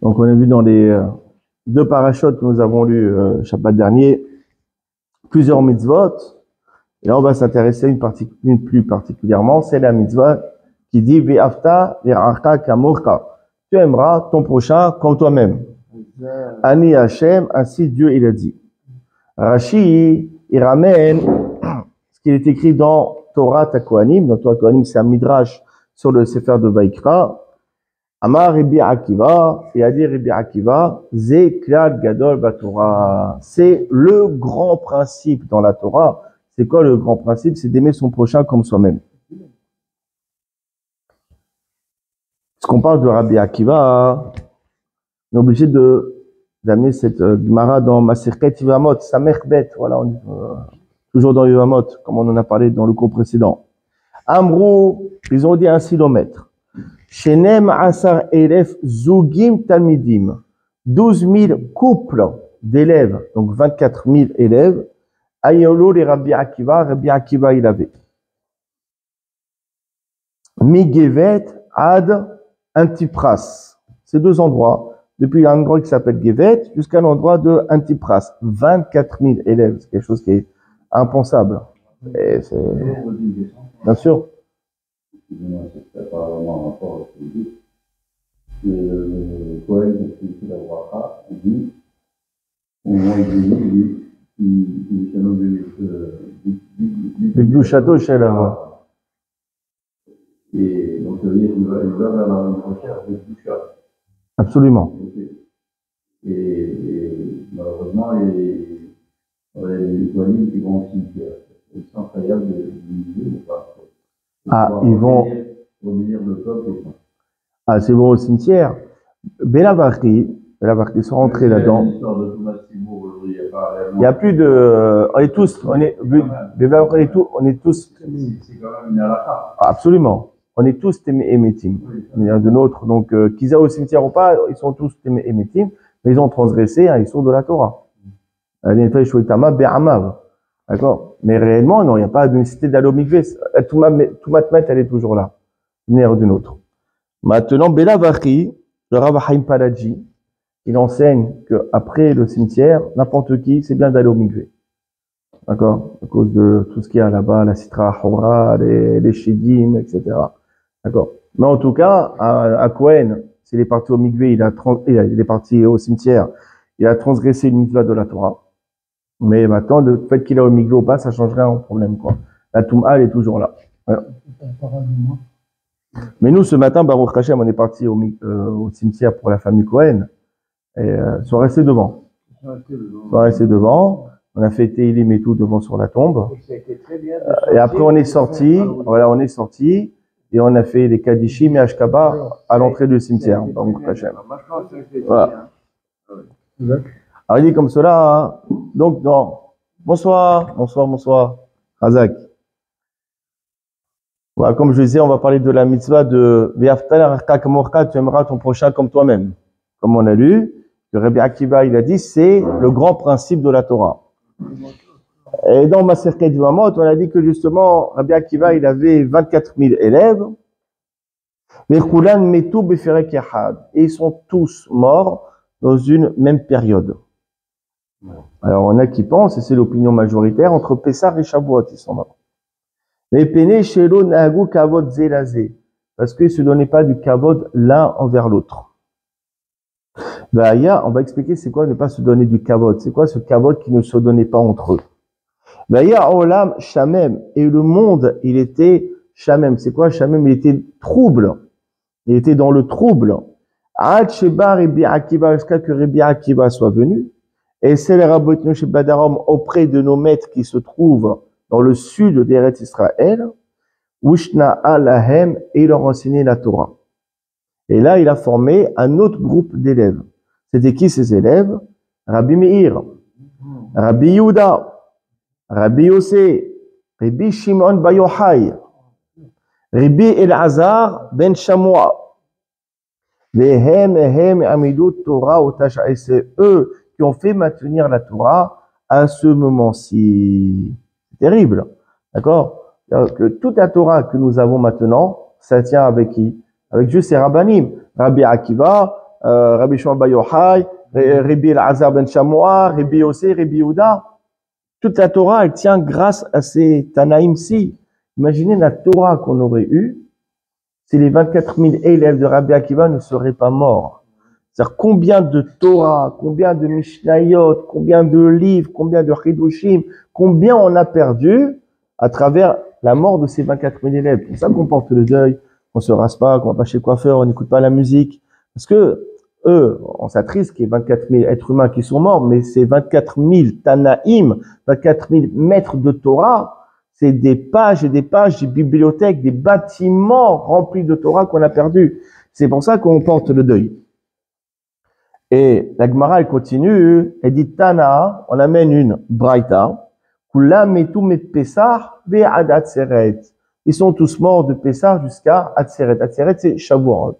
Donc on a vu dans les deux parachutes que nous avons lus Shabbat dernier, plusieurs mitzvot. Et là on va s'intéresser à une plus particulièrement, c'est la mitzvah qui dit Ve'afta li'archa kamorcha. Tu aimeras ton prochain comme toi-même. Ani Hashem, ainsi Dieu il a dit. Rashi, il ramène ce qui est écrit dans Torah Kohanim. Dans Torah Kohanim, c'est un midrash sur le Sefer de Vaikra. Amar Rabbi Akiva, et a dit Rabbi Akiva, Ze klal gadol baTorah. C'est le grand principe dans la Torah. C'est quoi le grand principe? C'est d'aimer son prochain comme soi-même. Parce qu'on parle de Rabbi Akiva, on est obligé d'amener cette Gemara dans Maserhet Yevamot, Samech Bet, voilà, on est toujours dans Yevamot, comme on en a parlé dans le cours précédent. Amrou, ils ont dit ainsi le maître. Shenem Asar Elef Zugim Talmidim, 12 000 couples d'élèves, donc 24 000 élèves. Ayolo les Rabbi Akiva il avait. Migevet Ad Antipras, ces deux endroits, depuis un endroit qui s'appelle Gevet jusqu'à l'endroit de Antipras, 24 000 élèves, c'est quelque chose qui est impensable. Et c'est... Bien sûr. C'est pas vraiment un rapport avec ce que vous dites. Le poème de la Bracha dit, au moins il est canon du château chez la. Et donc ça veut dire qu'il va vers la frontière avec du chat. Absolument. Et malheureusement, les poèmes qui vont au cimetière. Ils sont incroyables de l'utiliser ou pas. Ah, ils vont. Ah, c'est bon au cimetière. Bellavarki sont rentrés là-dedans. Il n'y a plus de. On est tous. On est tous. C'est quand même une halakha. Absolument. On est tous émétim. Il y a de nôtres. Donc, qu'ils aient au cimetière ou pas, ils sont tous émétim. Mais ils ont transgressé, ils sont de la Torah. D'accord? Mais réellement, non, il n'y a pas de nécessité d'aller au mikvé. Tout matmet, elle est toujours là. Une ère d'une autre. Maintenant, Bela Vakhi, le Rav Haim Palaji, il enseigne qu'après le cimetière, n'importe qui, c'est bien d'aller au mikvé. D'accord? À cause de tout ce qu'il y a là-bas, la Sitra Hora, les Shidim, etc. D'accord? Mais en tout cas, à Cohen, s'il est parti au mikvé, il est parti au cimetière, il a transgressé une mitzvah de la Torah. Mais maintenant, le fait qu'il a au mikvé ou pas, ça change rien au problème, quoi. La Toum'a, elle est toujours là. Voilà. Mais nous, ce matin, Baruch Hashem, on est parti au cimetière pour la famille Cohen. Et ils sont restés devant. On a fait Teilim et tout devant sur la tombe. Et après, on est sorti. Voilà, on est sorti. Et on a fait les Kadishim et Ashkaba à l'entrée du cimetière. Baruch Hashem. Voilà. Alors, il dit comme cela, hein. Donc, non. Bonsoir. Razak. Voilà, comme je disais, on va parler de la mitzvah de tu aimeras ton prochain comme toi-même. Comme on a lu, que Rabbi Akiva, il a dit, c'est le grand principe de la Torah. Et dans Maserhet Yevamot, on a dit que justement, Rabbi Akiva, il avait 24 000 élèves. Et ils sont tous morts dans une même période. Alors, on a qui pensent, et c'est l'opinion majoritaire, entre Pessah et Shavuot, ils sont morts. Mais Pene Shelo Nahagu Kavod Zelazé, parce qu'ils ne se donnaient pas du Kavod l'un envers l'autre. On va expliquer c'est quoi ne pas se donner du Kavod. C'est quoi ce Kavod qui ne se donnait pas entre eux? Olam Shamem, et le monde, il était Shamem. C'est quoi Shamem? Il était trouble. Il était dans le trouble. Ad Sheba Rabbi Akiva, jusqu'à que Rabbi Akiva soit venu. Et c'est les Rabbotinu chez Badarom auprès de nos maîtres qui se trouvent dans le sud d'Eretz Israël, Ushna Alahem, et il leur enseignait la Torah. Et là, il a formé un autre groupe d'élèves. C'était qui ces élèves? Rabbi Meir, Rabbi Yehuda, Rabbi Yossé, Rabbi Shimon Bar Yochai, Rabbi Elazar ben Shamoua. Vehem Amidut Torah Otasha. Et c'est eux qui ont fait maintenir la Torah à ce moment-ci. C'est terrible. D'accord? Que toute la Torah que nous avons maintenant, ça tient avec qui? Avec juste ces rabbanim. Rabbi Akiva, Rabbi Shimon Bar Yochai, Rabbi Elazar ben Shamoua, Rabbi Yossé, Rabbi Yehuda. Toute la Torah, elle tient grâce à ces Tanaïm-ci. Imaginez la Torah qu'on aurait eue si les 24 000 élèves de Rabbi Akiva ne seraient pas morts. C'est-à-dire combien de Torah, combien de Mishnayot, combien de livres, combien de Chidushim, combien on a perdu à travers la mort de ces 24 000 élèves. C'est pour ça qu'on porte le deuil, qu'on se rase pas, qu'on va pas chez le coiffeur, on n'écoute pas la musique. Parce que eux, on s'attriste qu'il y ait 24 000 êtres humains qui sont morts, mais ces 24 000 Tanaïm, 24 000 maîtres de Torah, c'est des pages et des pages, des bibliothèques, des bâtiments remplis de Torah qu'on a perdus. C'est pour ça qu'on porte le deuil. Et la Gemara, elle continue, elle dit Tana, on amène une Braïta, Kulam metu met Pessah ve'ad Atzeret. Ils sont tous morts de Pessah jusqu'à Atzeret. Atzeret, c'est Shavuot.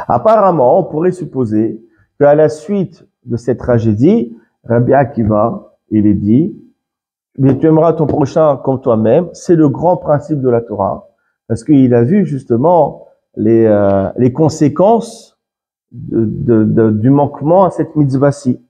Apparemment, on pourrait supposer qu'à la suite de cette tragédie, Rabbi Akiva, il est dit, mais tu aimeras ton prochain comme toi-même. C'est le grand principe de la Torah, parce qu'il a vu justement les conséquences du manquement à cette mitzvah-ci.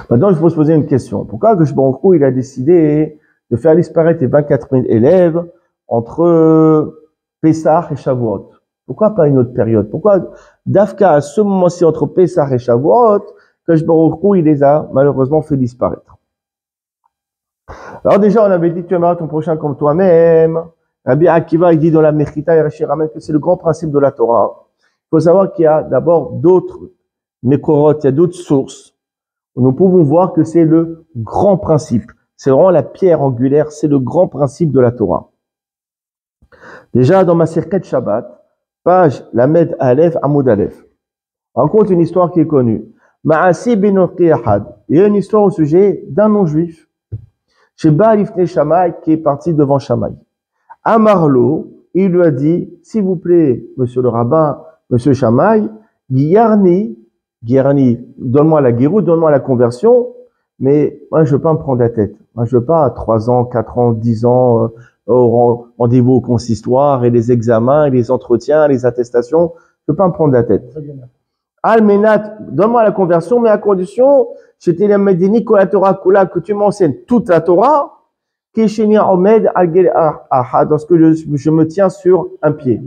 Maintenant, il faut se poser une question. Pourquoi Akadosh Baruch Hu, il a décidé de faire disparaître les 24 000 élèves entre Pessah et Shavuot? Pourquoi pas une autre période? Pourquoi Dafka, à ce moment-ci, entre Pessah et Shavuot, Akadosh Baruch Hu, il les a malheureusement fait disparaître? Alors déjà, on avait dit, tu aimeras ton prochain comme toi-même. Rabbi Akiva, il dit dans la Mechita et Rashi ramène que c'est le grand principe de la Torah. Il faut savoir qu'il y a d'abord d'autres Mekorot, il y a d'autres sources. Nous pouvons voir que c'est le grand principe. C'est vraiment la pierre angulaire, c'est le grand principe de la Torah. Déjà, dans ma Maserhet Shabbat, page Lamed Aleph, Amoud Aleph, on raconte une histoire qui est connue. Ma'asi bin Ahad. Il y a une histoire au sujet d'un non-juif. Chez Baal Ifnei Shammai, qui est parti devant Shammai. Amarlo, il lui a dit, s'il vous plaît, monsieur le rabbin, monsieur Shammai, Gyarni, donne-moi la guéroute, donne-moi la conversion, mais moi, je veux pas me prendre la tête. Moi, je veux pas 3 ans, 4 ans, 10 ans, au rendez-vous au consistoire, et les examens, et les entretiens, les attestations. Je veux pas me prendre la tête. Almenat, donne-moi la conversion, mais à condition, j'étais la Medini Torah Kula, que tu m'enseignes toute la Torah, Keshenia Omed Algel Ahad, lorsque je me tiens sur un pied.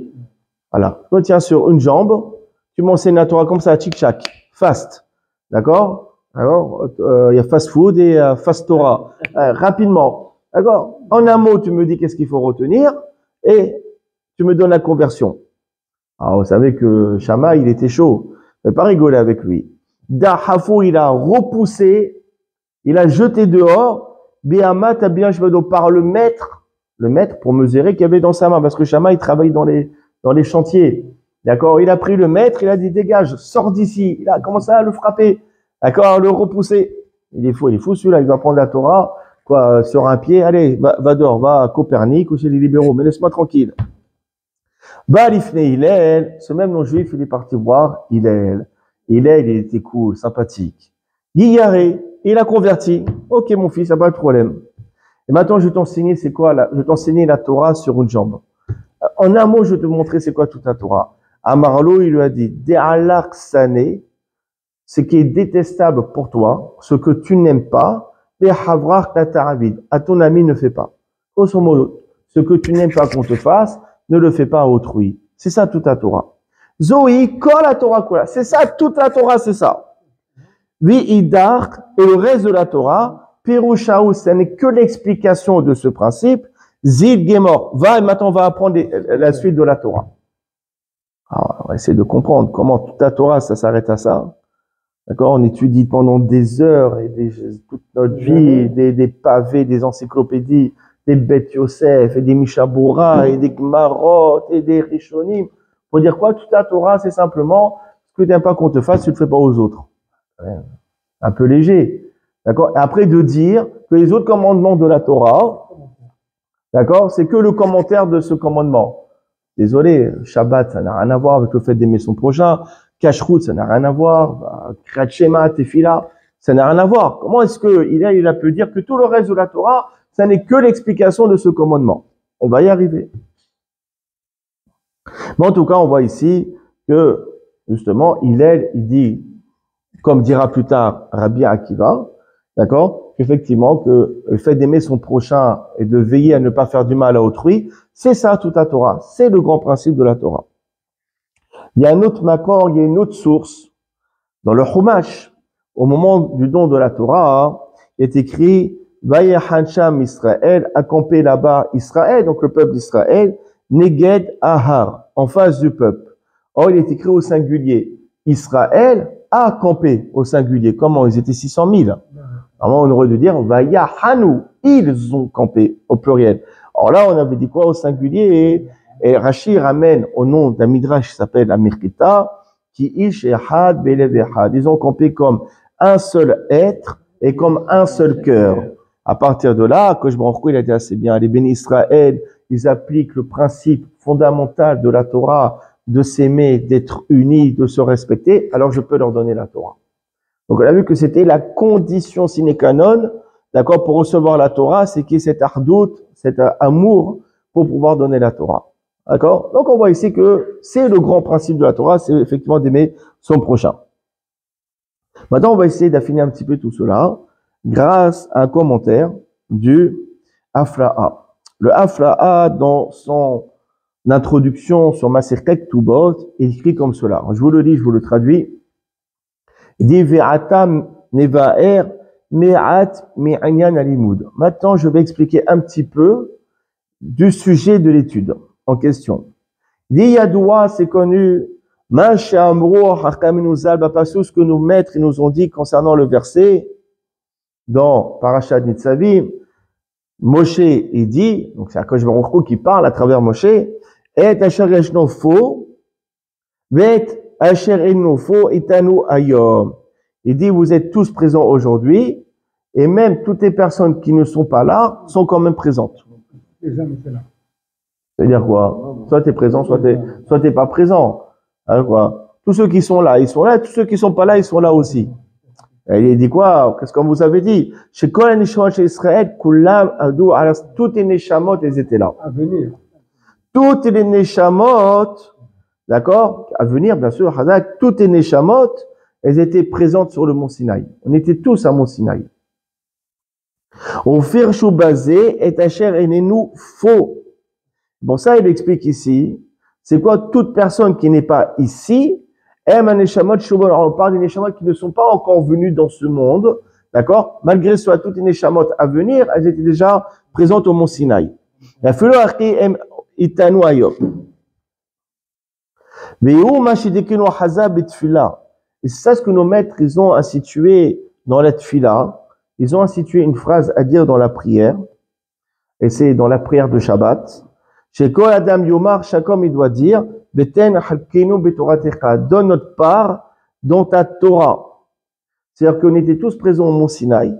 Voilà. Je me tiens sur une jambe, tu m'enseignes la Torah comme ça, tchik-tchak, fast. D'accord? Alors, il y a fast food et fast Torah. Rapidement. D'accord? En un mot, tu me dis qu'est-ce qu'il faut retenir et tu me donnes la conversion. Alors, vous savez que Shammai, il était chaud. Ne pas rigoler avec lui. Dahafou, il a repoussé, il a jeté dehors, Bihamat Abiyashvado par le maître pour mesurer qu'il y avait dans sa main, parce que Shammai, il travaille dans les chantiers. D'accord? Il a pris le maître, il a dit, dégage, sors d'ici. Il a commencé à le frapper. D'accord? À le repousser. Il est fou celui-là, il va prendre la Torah, sur un pied. Allez, va dehors, va à Copernic ou chez les libéraux, mais laisse-moi tranquille. Baal Ifnei Hillel, ce même non-juif, il est parti voir Hillel. Hillel, il était cool, sympathique. Yiyaré, il a converti. Ok, mon fils, ça pas de problème. Et maintenant, je vais t'enseigner c'est quoi je vais t'enseigner la Torah sur une jambe. En un mot, je vais te montrer c'est quoi toute la Torah. Amarlo, il lui a dit, De'alak sané, ce qui est détestable pour toi, ce que tu n'aimes pas, De'havrach lataravid, à ton ami ne fais pas. Grosso modo, ce que tu n'aimes pas qu'on te fasse, ne le fais pas à autrui. C'est ça toute la Torah. Zoï, kol la Torah, quoi. C'est ça, toute la Torah, c'est ça. Vi'idar, et le reste de la Torah, Pirushaou, ce n'est que l'explication de ce principe. Zid Gemor, va, et maintenant on va apprendre la suite de la Torah. Alors, on va essayer de comprendre comment toute la Torah, ça s'arrête à ça. D'accord? On étudie pendant des heures et toute notre vie, des pavés, des encyclopédies, des Beth Yosef, et des Mishabura, et des Gmarot, et des Rishonim. Pour dire quoi? Toute la Torah, c'est simplement ce que tu n'aimes pas qu'on te fasse, tu ne le fais pas aux autres. Un peu léger. D'accord? Et après de dire que les autres commandements de la Torah, d'accord, c'est que le commentaire de ce commandement. Désolé, Shabbat, ça n'a rien à voir avec le fait d'aimer son prochain. Kashrut, ça n'a rien à voir. Kriyat Shema, Tefila, ça n'a rien à voir. Comment est-ce que il a pu dire que tout le reste de la Torah, ça n'est que l'explication de ce commandement? On va y arriver. Mais en tout cas, on voit ici que, justement, il dit, comme dira plus tard Rabbi Akiva, d'accord, qu'effectivement, que le fait d'aimer son prochain et de veiller à ne pas faire du mal à autrui, c'est ça toute la Torah. C'est le grand principe de la Torah. Il y a un autre makor, il y a une autre source. Dans le Chumash, au moment du don de la Torah, il est écrit Vayehancham Israël, a campé là-bas Israël, donc le peuple d'Israël, Neged Ahar, en face du peuple. Or, il est écrit au singulier. Israël a campé au singulier. Comment? Ils étaient 600 000. Alors, on aurait dû dire Vayahanu, ils ont campé au pluriel. Alors là, on avait dit quoi au singulier? Et Rashi ramène au nom d'un midrash qui s'appelle Amirkita, qui ish ehad belev ehad. Ils ont campé comme un seul être et comme un seul cœur. À partir de là, Kosh Baruch Hu, il a dit assez bien, les bénis Israël, ils appliquent le principe fondamental de la Torah, de s'aimer, d'être unis, de se respecter, alors je peux leur donner la Torah. Donc on a vu que c'était la condition sine qua non, d'accord, pour recevoir la Torah, c'est qu'il y ait cet ardout, cet amour pour pouvoir donner la Torah. D'accord? Donc on voit ici que c'est le grand principe de la Torah, c'est effectivement d'aimer son prochain. Maintenant, on va essayer d'affiner un petit peu tout cela grâce à un commentaire du Afra'a. Le Afra'a, dans son introduction sur Maserhet Ketubot, il écrit comme cela. Je vous le lis, je vous le traduis. Il dit Ve'atam nevaer me'at me'anyan alimud. Maintenant, je vais expliquer un petit peu du sujet de l'étude en question. Il dit Yadoua, c'est connu, ce que nos maîtres nous ont dit concernant le verset dans Parashat Nitzavim. Moshe, il dit, donc c'est Akadosh Baruch Hu qui parle à travers Moshe, et asher yeshno fo, vet asher eno fo itanu ayom. Il dit, vous êtes tous présents aujourd'hui, et même toutes les personnes qui ne sont pas là sont quand même présentes. C'est-à-dire quoi? Soit tu es présent, soit t'es pas présent. Alors quoi? Tous ceux qui sont là, ils sont là, tous ceux qui sont pas là, ils sont là aussi. Et il dit quoi? Qu'est-ce que vous avez dit? Chez Kol Neshamot chez Israël, Kulam Adou, alors toutes les Neshamot, elles étaient là. À venir. Toutes les Neshamot, d'accord? À venir, bien sûr, Hazak, toutes les Neshamot, elles étaient présentes sur le mont Sinaï. On était tous à mont Sinaï. Au Firchou basé, et Asher enenu faux. Bon, ça, il explique ici. C'est quoi? Toute personne qui n'est pas ici, aime un Neshamot Shubon. Alors, on parle des Neshamot qui ne sont pas encore venus dans ce monde. D'accord? Malgré soit toutes les Neshamot à venir, elles étaient déjà présentes au mont Sinaï. La Felo Arki em Itanu Ayop. Ve'u Mashidekinu Hazab et Tfila. Et c'est ça ce que nos maîtres, ils ont institué dans la Tfila. Ils ont institué une phrase à dire dans la prière. Et c'est dans la prière de Shabbat. Chez Kol Adam Yomar, chaque homme il doit dire Beten Halkenu Betoratecha, donne notre part dans ta Torah. C'est-à-dire qu'on était tous présents au mont Sinaï.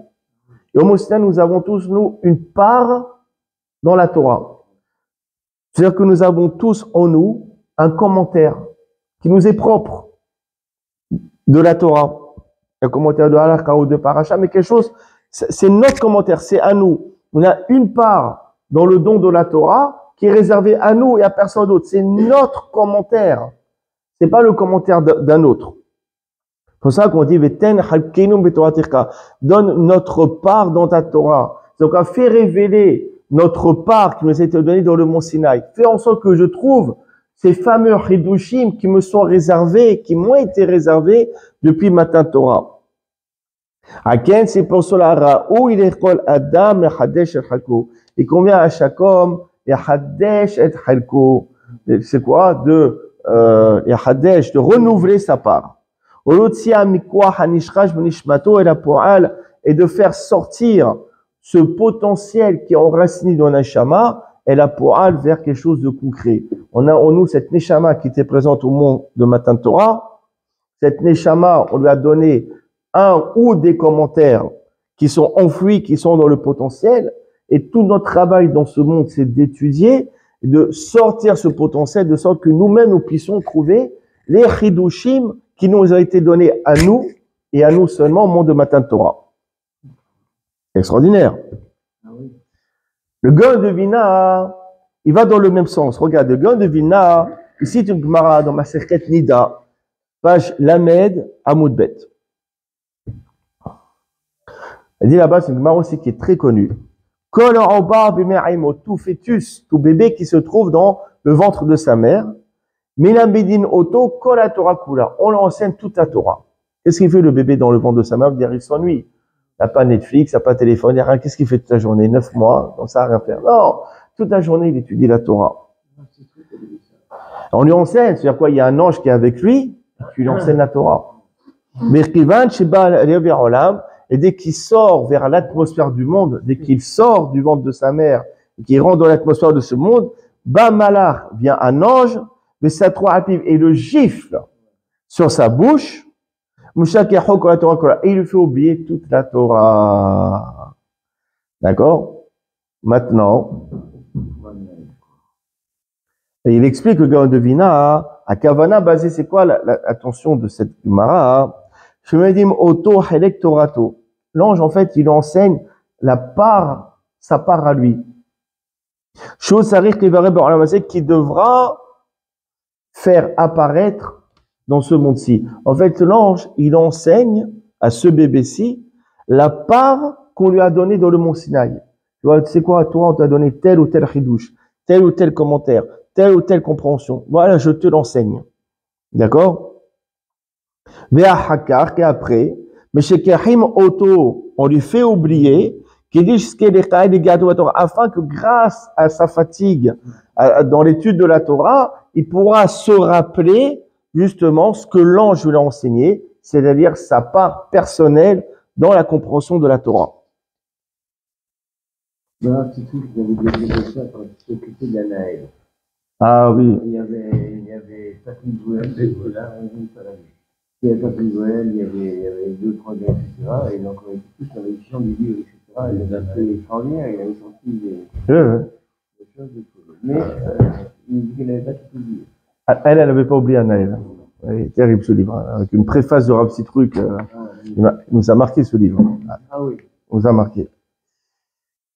Et au mont Sinaï, nous avons tous, nous, une part dans la Torah. C'est-à-dire que nous avons tous en nous un commentaire qui nous est propre de la Torah. Un commentaire de Halakha ou de Parasha, mais quelque chose, c'est notre commentaire, c'est à nous. On a une part dans le don de la Torah qui est réservé à nous et à personne d'autre. C'est notre commentaire. C'est pas le commentaire d'un autre. C'est pour ça qu'on dit, donne notre part dans ta Torah. Donc, fais révéler notre part qui nous a été donnée dans le mont Sinaï. Fais en sorte que je trouve ces fameux Hidushim qui me sont réservés, qui m'ont été réservés depuis Matan Torah. Aken, c'est pour cela, Ra'ou, il est kol Adam, Hadesh et Halko. Il convient à chaque homme, Yahadesh et Halko. C'est quoi? Yahadesh, de renouveler sa part. Olotia mikwa hanishrash benishmato et la po'al, et de faire sortir ce potentiel qui est enraciné dans la neshama et la po'al vers quelque chose de concret. On a en nous cette neshama qui était présente au monde de Matan Torah. Cette neshama, on lui a donné un ou des commentaires qui sont enfouis, qui sont dans le potentiel. Et tout notre travail dans ce monde, c'est d'étudier, de sortir ce potentiel, de sorte que nous-mêmes, nous puissions trouver les chidushim qui nous ont été donnés à nous, et à nous seulement au monde de Matan Torah. Extraordinaire. Le Gaon de Vina, il va dans le même sens. Regarde, le Gaon de Vilna, ici, une Gemara dans Masechet Nida, page Lamed Amoudbet. Elle dit là-bas, c'est une Gemara aussi qui est très connue. Kol Obar Bime'aimo, tout fœtus, tout bébé qui se trouve dans le ventre de sa mère. Minabidin Oto, Kol la Torah Kula. On l'enseigne toute la Torah. Qu'est-ce qu'il fait le bébé dans le ventre de sa mère? Il s'ennuie. Il n'a pas Netflix, il n'a pas téléphone, il n'y a rien. Qu'est-ce qu'il fait toute la journée? 9 mois, donc ça n'a rien à faire. Non, toute la journée, il étudie la Torah. On lui enseigne, c'est-à-dire quoi? Il y a un ange qui est avec lui, qui lui enseigne la Torah. Et dès qu'il sort vers l'atmosphère du monde, dès qu'il sort du ventre de sa mère, et qu'il rentre dans l'atmosphère de ce monde, Malach vient un ange, mais ça et le gifle sur sa bouche, et il lui fait oublier toute la Torah. D'accord? Maintenant, et il explique le Gaon de Vilna, à Kavana basé, c'est quoi l'attention de cette Gemara? Je me dis, auto torato. L'ange, en fait, il enseigne sa part à lui. Chose sarir qui devra faire apparaître dans ce monde-ci. En fait, l'ange, il enseigne à ce bébé-ci la part qu'on lui a donnée dans le mont Sinaï. Tu vois, tu sais quoi, toi, on t'a donné tel ou tel chidouche, tel ou tel commentaire, telle ou telle compréhension. Voilà, je te l'enseigne. D'accord? Et après, mais chez Kahim Auto, on lui fait oublier qu'il dit afin que grâce à sa fatigue dans l'étude de la Torah, il pourra se rappeler justement ce que l'ange lui a enseigné, c'est-à-dire sa part personnelle dans la compréhension de la Torah. Ah oui. Il y avait Patrick Joël, là, il y avait Patrick Joël, il y avait deux, trois gars, etc. Et donc, on avait tous la révision du livre, etc. Et il a fait extraordinaire, il avait sorti des choses de tout. Mais, il dit qu'elle n'avait pas tout oublié. Elle n'avait pas oublié Anaël. C'est terrible ce livre, avec une préface de Rav Sitruk. Il nous a marqué ce livre. Ah oui. Il nous a marqué.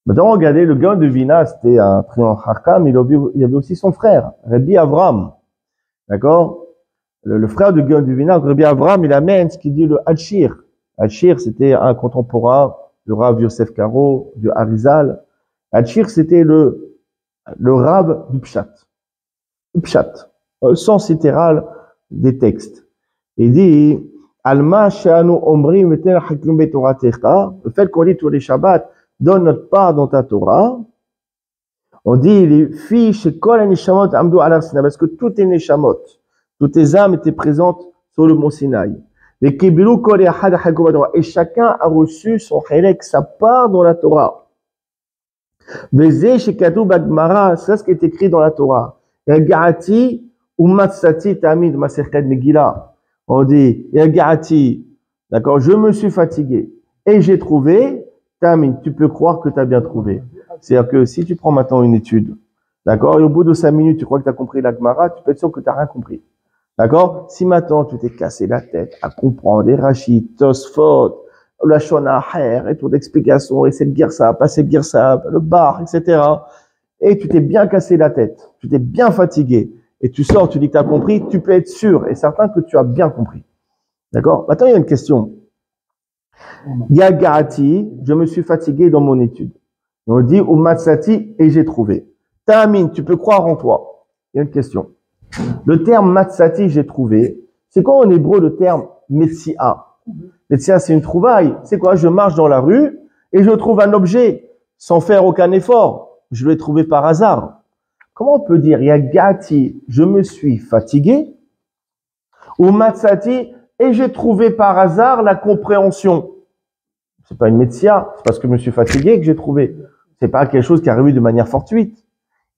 Maintenant, regardez, le Gaon de Vilna, c'était un triangle Hakam, il y avait aussi son frère, Rabbi Avram. D'accord? Le frère de Gaon de Vilna, Rabbi Avram, il amène ce qu'il dit le Al-Shir. Al-Shir, c'était un contemporain du Rav Yosef Karo, du Harizal. Al-Shir, c'était le Rav du Pshat. Le Pshat. Le sens littéral des textes. Il dit, Alma Shanu Omri Metel Hakim Betoratecha, le fait qu'on lit tous les Shabbats, donne notre part dans ta Torah. On dit les filles chez Kol Nishamot Amdu Ala Sinaï, parce que toutes les Nishamot, toutes les âmes étaient présentes sur le mont Sinaï. Les Kibilu Kol Yahad Hakum Torah, et chacun a reçu son Chelek, sa part dans la Torah. Vezé chez Kadou Bagmara, c'est ce qui est écrit dans la Torah. Yagati Umatsati Tamid Maserchet Megillah. On dit Yagati, d'accord, je me suis fatigué et j'ai trouvé. Tu peux croire que tu as bien trouvé. C'est-à-dire que si tu prends maintenant une étude, d'accord, et au bout de 5 minutes, tu crois que tu as compris la Gemara, tu peux être sûr que tu n'as rien compris. D'accord? Si maintenant tu t'es cassé la tête à comprendre les Rachid, Tosfot, la Shonaher, et toute l'explication, et cette Girsa, pas cette Girsa, le bar, etc. Et tu t'es bien cassé la tête, tu t'es bien fatigué, et tu sors, tu dis que tu as compris, tu peux être sûr et certain que tu as bien compris. D'accord? Maintenant, il y a une question. Yagati, je me suis fatigué dans mon étude. On dit Umatsati et j'ai trouvé. Ta'amin, tu peux croire en toi. Il y a une question. Le terme Matsati, j'ai trouvé, c'est quoi en hébreu le terme Metsia? Metsia, c'est une trouvaille. C'est quoi? Je marche dans la rue et je trouve un objet sans faire aucun effort. Je l'ai trouvé par hasard. Comment on peut dire Yagati, je me suis fatigué, ou Matsati et j'ai trouvé par hasard la compréhension? C'est pas une métia, c'est parce que je me suis fatigué que j'ai trouvé. C'est pas quelque chose qui est arrivé de manière fortuite.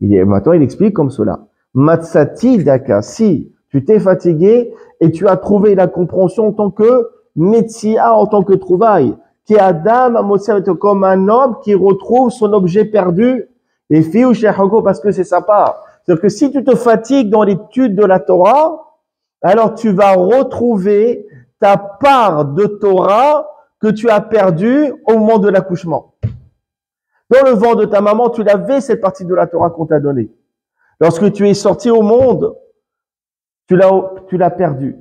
Maintenant, il explique comme cela. Matsati daka, si tu t'es fatigué et tu as trouvé la compréhension en tant que métia, en tant que trouvaille, qui est Adam, comme un homme qui retrouve son objet perdu, et fiou shehoko, parce que c'est sa part. C'est-à-dire que si tu te fatigues dans l'étude de la Torah, alors tu vas retrouver ta part de Torah que tu as perdu au moment de l'accouchement. Dans le ventre de ta maman, tu l'avais, cette partie de la Torah qu'on t'a donnée. Lorsque tu es sorti au monde, tu l'as perdu.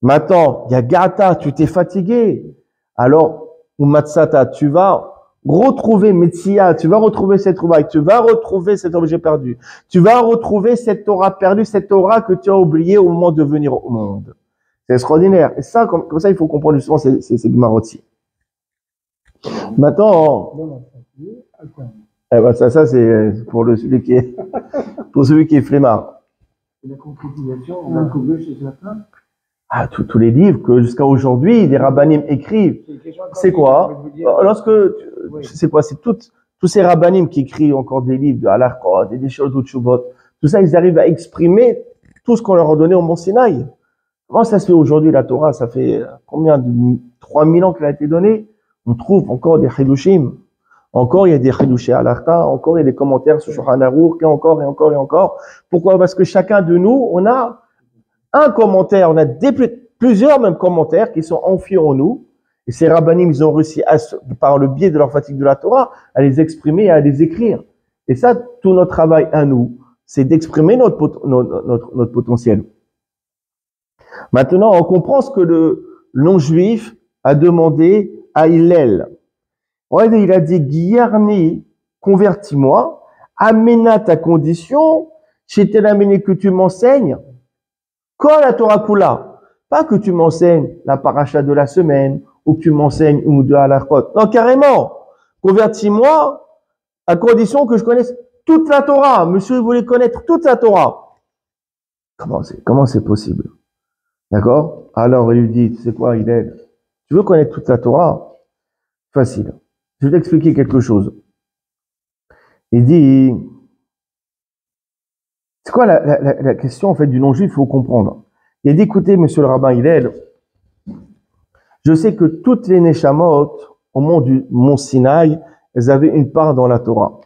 Maintenant, il y a Gata, tu t'es fatigué. Alors, Umatsata, tu vas retrouver Metsia, tu vas retrouver cette trouvaille, tu vas retrouver cet objet perdu. Tu vas retrouver cette Torah perdue, cette Torah que tu as oubliée au moment de venir au monde. C'est extraordinaire. Et ça, comme ça, il faut comprendre justement ces Gemarot-ci. Maintenant, ça c'est pour celui qui est flemmard. La concrétisation, on a trouvé chez certains. Ah, tous les livres que jusqu'à aujourd'hui, les rabbinim écrivent. C'est quoi? C'est quoi? C'est tous ces rabbinim qui écrivent encore des livres de halakha, des choses de tshuvot. Tout ça, ils arrivent à exprimer tout ce qu'on leur a donné au Mont Sinaï. Comment ça se fait aujourd'hui, la Torah? Ça fait combien de 3000 ans qu'elle a été donnée? On trouve encore des chidushim. Encore, il y a des chidushim halakha. Encore, il y a des commentaires sur Shulchan Aruch, et encore, et encore, et encore. Pourquoi? Parce que chacun de nous, on a un commentaire, on a plusieurs même commentaires qui sont enfuis en nous. Et ces rabbinim, ils ont réussi, par le biais de leur fatigue de la Torah, à les exprimer et à les écrire. Et ça, tout notre travail à nous, c'est d'exprimer notre potentiel. Maintenant, on comprend ce que le non-juif a demandé à Hillel. Il a dit, Guiarni, convertis-moi, amena ta condition, chez tel amené que tu m'enseignes, quand la Torah Kula, pas que tu m'enseignes la paracha de la semaine, ou que tu m'enseignes une ou deux halachot. Non, carrément, convertis-moi à condition que je connaisse toute la Torah. Monsieur, il voulait connaître toute la Torah. Comment c'est possible? D'accord? Alors, il lui dit, tu sais quoi, Hillel? Tu veux connaître toute la Torah? Facile. Je vais t'expliquer quelque chose. Il dit, c'est quoi la question, en fait, du non-juif? Il faut comprendre. Il a dit, écoutez, monsieur le rabbin Hillel, je sais que toutes les Neshamot, au moment du Mont Sinaï, elles avaient une part dans la Torah.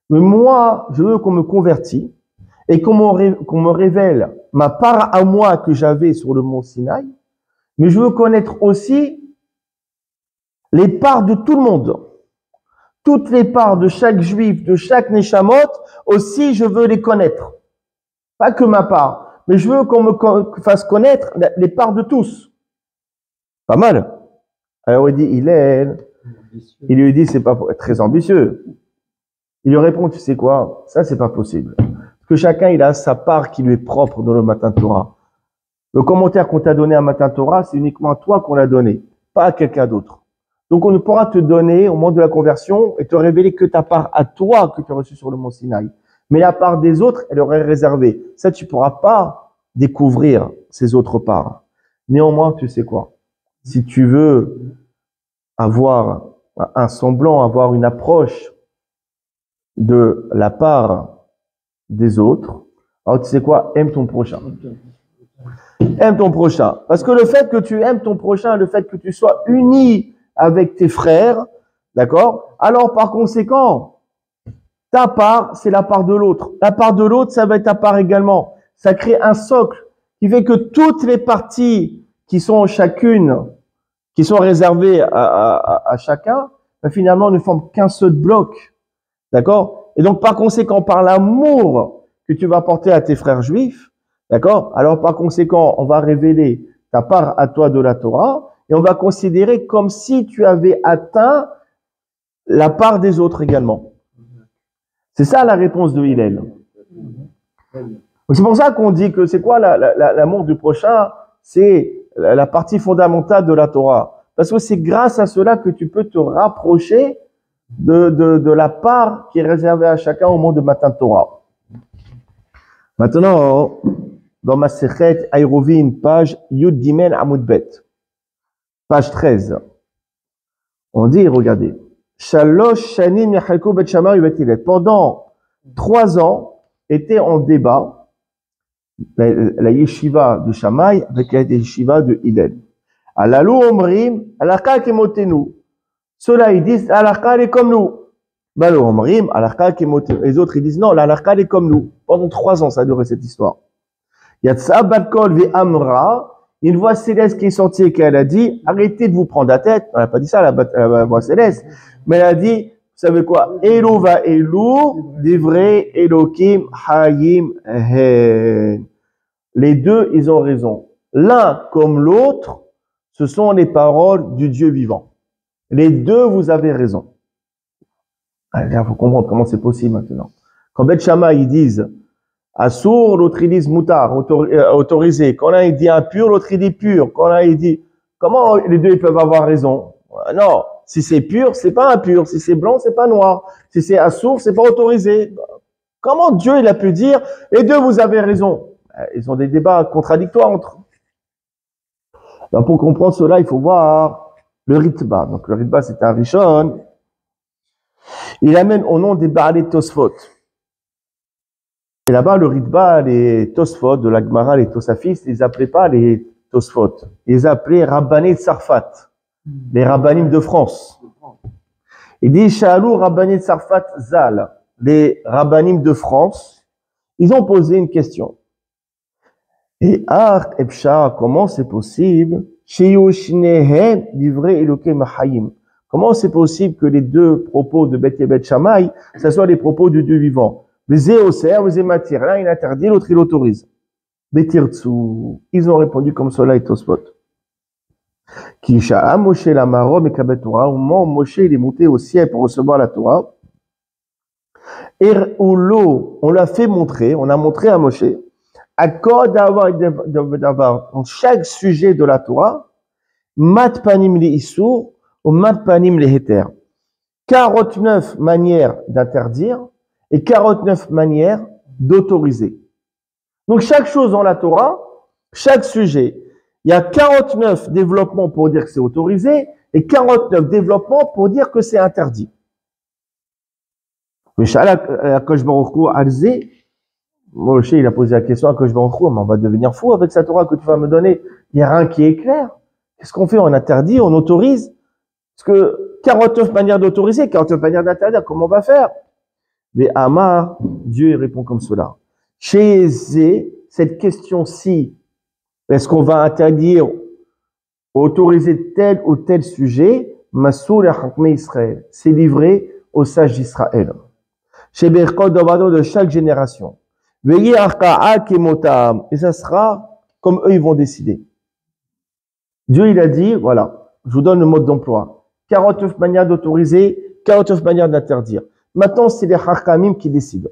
Mais moi, je veux qu'on me convertisse et qu'on me révèle ma part à moi que j'avais sur le Mont Sinaï, mais je veux connaître aussi les parts de tout le monde. Toutes les parts de chaque juif, de chaque Neshamot, aussi je veux les connaître. Pas que ma part, mais je veux qu'on me fasse connaître les parts de tous. Pas mal. Alors il dit, il lui dit, c'est pas très ambitieux. Il lui répond, tu sais quoi, ça c'est pas possible. Parce que chacun, il a sa part qui lui est propre dans le Matin Torah. Le commentaire qu'on t'a donné à Matin Torah, c'est uniquement à toi qu'on l'a donné, pas à quelqu'un d'autre. Donc on ne pourra te donner au moment de la conversion et te révéler que ta part à toi que tu as reçue sur le Mont Sinaï. Mais la part des autres, elle aurait réservé. Ça, tu pourras pas découvrir ces autres parts. Néanmoins, tu sais quoi? Si tu veux avoir un semblant, avoir une approche de la part des autres, alors tu sais quoi? Aime ton prochain. Aime ton prochain. Parce que le fait que tu aimes ton prochain, le fait que tu sois uni avec tes frères, d'accord? Alors par conséquent, ta part, c'est la part de l'autre. La part de l'autre, ça va être ta part également. Ça crée un socle qui fait que toutes les parties qui sont chacune, qui sont réservées à chacun, ben finalement ne forment qu'un seul bloc. D'accord? Et donc, par conséquent, par l'amour que tu vas porter à tes frères juifs, d'accord? Alors, par conséquent, on va révéler ta part à toi de la Torah et on va considérer comme si tu avais atteint la part des autres également. C'est ça la réponse de Hillel. C'est pour ça qu'on dit que c'est quoi l'amour du prochain? C'est la partie fondamentale de la Torah. Parce que c'est grâce à cela que tu peux te rapprocher de la part qui est réservée à chacun au moment de Matin Torah. Maintenant, dans ma Sechet Ayrovin, page Yud Gimel Amud Bet, page 13, on dit, regardez, Shalosh Shanim Yachalko Bet Shammai Bet Hillel. Pendant 3 ans, était en débat la yeshiva de Shammai avec la yeshiva de Hillel. Alalou Omrim, Alaka Kemotenu. Ceux-là, ils disent, Alaka est comme nous. Balou Omrim, Alaka Kemotenu. Les autres, ils disent, non, l'Alaka est comme nous. Pendant 3 ans, ça a duré cette histoire. Yatsa Batkol Ve Amra, une voix céleste qui est sortie et qui a dit, arrêtez de vous prendre la tête. Elle n'a pas dit ça, la voix céleste. Mais elle a dit, savez quoi? Elu va Elu, divrei Elokim Hayim Hen. Les deux, ils ont raison. L'un comme l'autre, ce sont les paroles du Dieu vivant. Les deux, vous avez raison. Il faut comprendre comment c'est possible maintenant. Quand Beth Shammai, ils disent Assour, l'autre il dit Moutar, autorisé. Quand l'un il dit impur, l'autre il dit pur. Quand l'un il dit, comment les deux ils peuvent avoir raison? Non, si c'est pur, c'est pas impur. Si c'est blanc, c'est pas noir. Si c'est assour, c'est pas autorisé. Comment Dieu il a pu dire les deux vous avez raison? Ils ont des débats contradictoires entre eux. Ben, pour comprendre cela, il faut voir le Ritba. Donc le Ritba, c'est un Rishon. Il amène au nom des Baalei Tosfot. Et là-bas, le Ritba, les Tosfot de la Gemara, les Tosafis, ils appelaient pas les Tosfot. Ils les appelaient Rabbanei Tsarfat, les Rabbanim de France. Il dit Shalou Rabbanei Tsarfat Zal, les Rabbanim de France. Ils ont posé une question. Et Ark Ebshar, comment c'est possible? Comment c'est possible que les deux propos de Beth et Beth Shammai, ce soient les propos du Dieu vivant? L'un il interdit, l'autre il autorise. Ils ont répondu comme cela et Tosfot. Moshe au moment où Moshe il est monté au ciel pour recevoir la Torah, on l'a fait montrer, on a montré à Moshe, dans chaque sujet de la Torah, mat panim li isur ou mat panim li heter. 49 manières d'interdire et 49 manières d'autoriser. Donc chaque chose dans la Torah, chaque sujet, il y a 49 développements pour dire que c'est autorisé et 49 développements pour dire que c'est interdit. Moshe il a posé la question à Kosh Baruch Hu, mais on va devenir fou avec cette Torah que tu vas me donner. Il n'y a rien qui est clair. Qu'est-ce qu'on fait? On interdit, on autorise. Parce que 49 manières d'autoriser, 49 manières d'interdire, comment on va faire? Mais Amar, Dieu il répond comme cela. Chez Zé, cette question-ci, est-ce qu'on va interdire, autoriser tel ou tel sujet? Masoul Hakme Israël, c'est livré aux sages d'Israël. Chez Berkot Dovado de chaque génération. Et ça sera comme eux ils vont décider. Dieu il a dit, voilà, je vous donne le mode d'emploi. 49 manières d'autoriser, 49 manières d'interdire. Maintenant, c'est les Hakamim qui décident.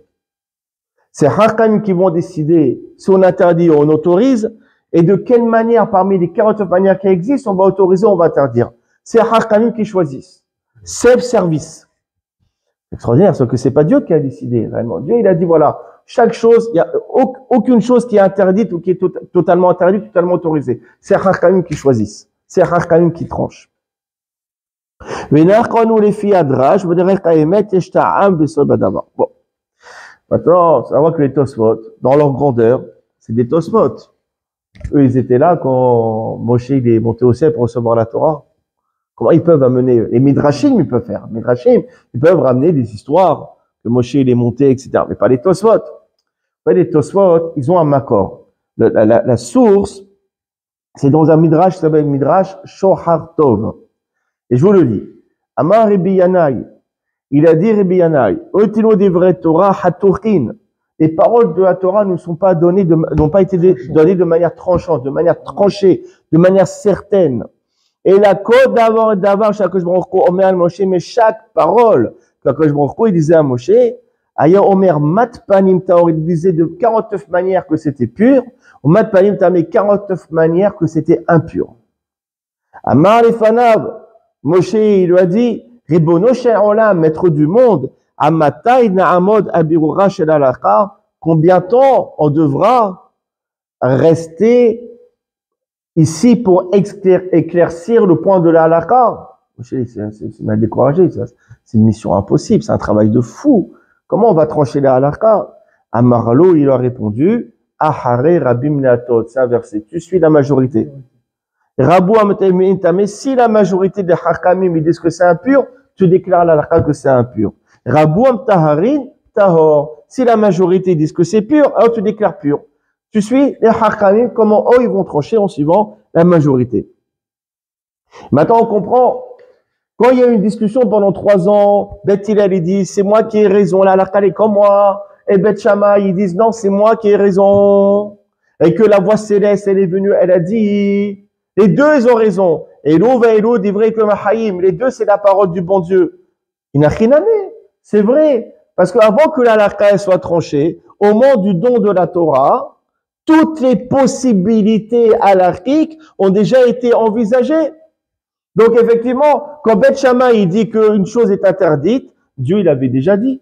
C'est les Hakamim qui vont décider si on interdit ou on autorise, et de quelle manière, parmi les 49 manières qui existent, on va autoriser ou on va interdire. C'est les Hakamim qui choisissent. Self-service. Extraordinaire, sauf que c'est pas Dieu qui a décidé, réellement. Dieu, il a dit, voilà, chaque chose, il y a aucune chose qui est interdite ou qui est totalement interdite, totalement autorisée. C'est les Hakamim qui choisissent. C'est les Hakamim qui tranchent. Bon. Maintenant, ça va que les Tosfot, dans leur grandeur, c'est des Tosfot. Eux, ils étaient là quand Moshe il est monté au ciel pour recevoir la Torah. Comment ils peuvent amener, les Midrashim, ils peuvent faire. Midrashim, ils peuvent ramener des histoires que Moshe il est monté, etc. Mais pas les Tosfot. Les Tosfot, ils ont un makor. La source, c'est dans un Midrash qui s'appelle Midrash Shohar Tov. Et je vous le lis. Amar Rabbi Yanai, il a dit Rabbi Yanai, Otino des vrais Torah hatorin. Les paroles de la Torah n'ont pas été données de manière tranchante, de manière tranchée, de manière certaine. Et la code d'avoir chaque Baruch Hu Omer al Moshe, mais chaque parole que Baruch Hu il disait à Moshe, Aya Omer mat panim taor, il disait de 49 manières que c'était pur, ou mat panim tamé 49 manières que c'était impur. Amar lefanav, Moshe, il lui a dit, Ribono shel olam, maître du monde, Amatai na'amod abirura shel halakha, combien de temps on devra rester ici pour éclaircir le point de la halakha? Moshe, c'est m'a découragé, c'est une mission impossible, c'est un travail de fou. Comment on va trancher la halakha? Amarlo, il a répondu, Ahare rabim leatot, c'est un verset, tu suis la majorité. Rabou mais si la majorité des Hakamim disent que c'est impur, tu déclares la halakha que c'est impur. Rabou taharin tahor. Si la majorité disent que c'est pur, alors tu déclares pur. Tu suis les Hakamim, comment eux ils vont trancher en suivant la majorité. Maintenant on comprend Quand il y a eu une discussion pendant 3 ans, Beth Hillel, il dit, c'est moi qui ai raison, la halakha est comme moi. Et Beth Shammai, ils disent, non, c'est moi qui ai raison. Et que la voix céleste, elle est venue, elle a dit, les deux, ils ont raison. Et l'eau va et l'eau, d'Ivrei comme Haïm. Les deux, c'est la parole du bon Dieu. Il n'a rien à dire. C'est vrai. Parce qu'avant que la halakha soit tranchée, au moment du don de la Torah, toutes les possibilités halakhiques ont déjà été envisagées. Donc, effectivement, quand Beth Shammai, il dit qu'une chose est interdite, Dieu, il avait déjà dit